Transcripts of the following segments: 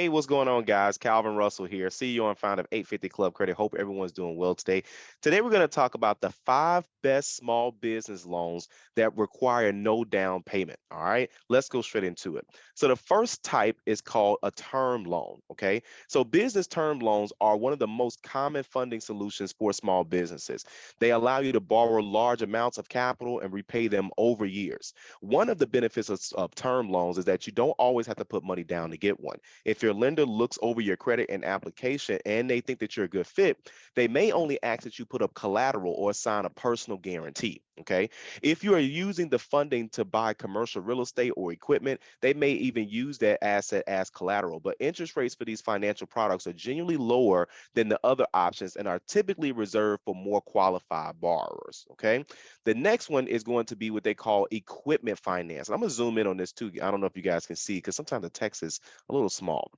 Hey, what's going on, guys? Calvin Russell here, CEO and founder of 850 Club Credit. Hope everyone's doing well today. Today, we're going to talk about the 5 best small business loans that require no down payment. All right, let's go straight into it. So, the first type is called a term loan. Okay, so business term loans are one of the most common funding solutions for small businesses. They allow you to borrow large amounts of capital and repay them over years. One of the benefits of term loans is that you don't always have to put money down to get one. If your lender looks over your credit and application and they think that you're a good fit, they may only ask that you put up collateral or sign a personal guarantee. Okay. If you are using the funding to buy commercial real estate or equipment, they may even use that asset as collateral. But interest rates for these financial products are genuinely lower than the other options and are typically reserved for more qualified borrowers. Okay. The next one is going to be what they call equipment finance. And I'm going to zoom in on this too. I don't know if you guys can see because sometimes the text is a little small.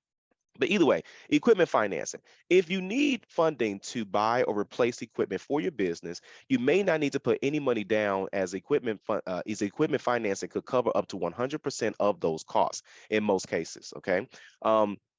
But either way, equipment financing. If you need funding to buy or replace equipment for your business, you may not need to put any money down as equipment financing could cover up to 100% of those costs in most cases. Okay.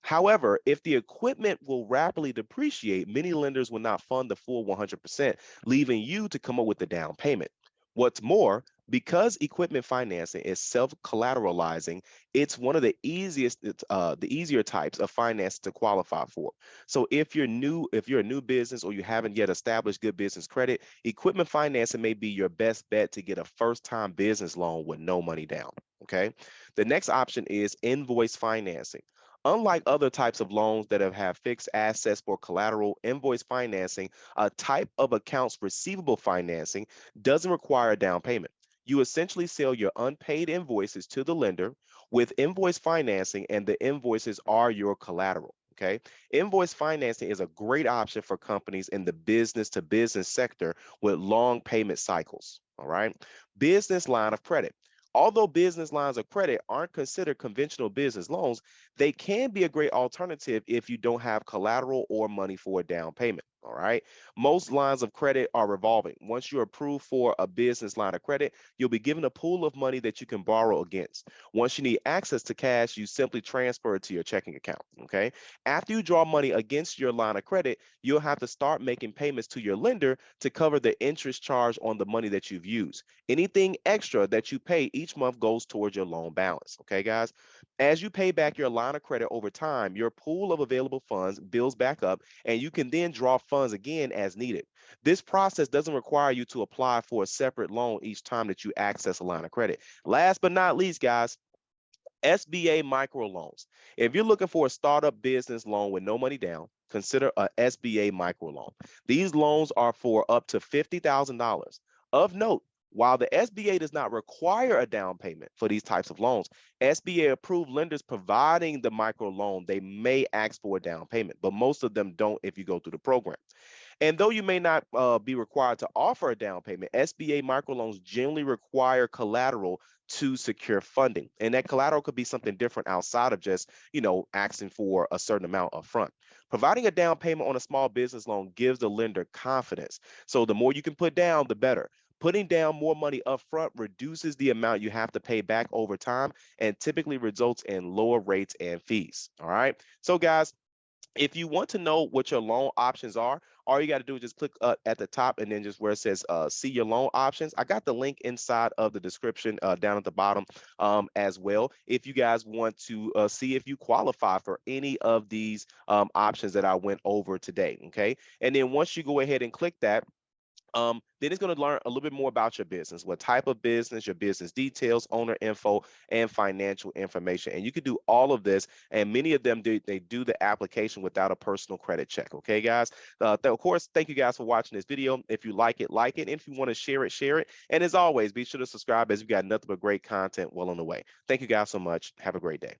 However, if the equipment will rapidly depreciate, many lenders will not fund the full 100%, leaving you to come up with the down payment. What's more, because equipment financing is self-collateralizing, it's one of the easier types of finance to qualify for. So if you're a new business or you haven't yet established good business credit, equipment financing may be your best bet to get a first-time business loan with no money down. Okay. The next option is invoice financing. Unlike other types of loans that have fixed assets for collateral, invoice financing, a type of accounts receivable financing, doesn't require a down payment. You essentially sell your unpaid invoices to the lender with invoice financing, and the invoices are your collateral. Okay. Invoice financing is a great option for companies in the business to business sector with long payment cycles. All right. Business line of credit. Although business lines of credit aren't considered conventional business loans, they can be a great alternative if you don't have collateral or money for a down payment. All right. Most lines of credit are revolving. Once you're approved for a business line of credit, you'll be given a pool of money that you can borrow against. Once you need access to cash, you simply transfer it to your checking account. Okay. After you draw money against your line of credit, you'll have to start making payments to your lender to cover the interest charge on the money that you've used. Anything extra that you pay each month goes towards your loan balance. Okay, guys? As you pay back your line of credit over time, your pool of available funds builds back up, and you can then draw funds again as needed. This process doesn't require you to apply for a separate loan each time that you access a line of credit. Last but not least, guys, SBA Micro Loans. If you're looking for a startup business loan with no money down, consider a SBA Micro Loan. These loans are for up to $50,000. Of note, while the SBA does not require a down payment for these types of loans, SBA approved lenders providing the micro loan, they may ask for a down payment, but most of them don't if you go through the program. And though you may not be required to offer a down payment, SBA microloans generally require collateral to secure funding. And that collateral could be something different outside of just, asking for a certain amount up front. Providing a down payment on a small business loan gives the lender confidence. So the more you can put down, the better. Putting down more money up front reduces the amount you have to pay back over time and typically results in lower rates and fees. All right. So, guys, if you want to know what your loan options are, all you got to do is just click at the top and then just where it says see your loan options. I got the link inside of the description down at the bottom as well. If you guys want to see if you qualify for any of these options that I went over today. Okay. And then once you go ahead and click that, then it's going to learn a little bit more about your business, what type of business, your business details, owner info, and financial information. And you can do all of this. And many of them they do the application without a personal credit check. Okay, guys. Of course, thank you guys for watching this video. If you like it, like it. And if you want to share it, share it. And as always, be sure to subscribe as we got nothing but great content well on the way. Thank you guys so much. Have a great day.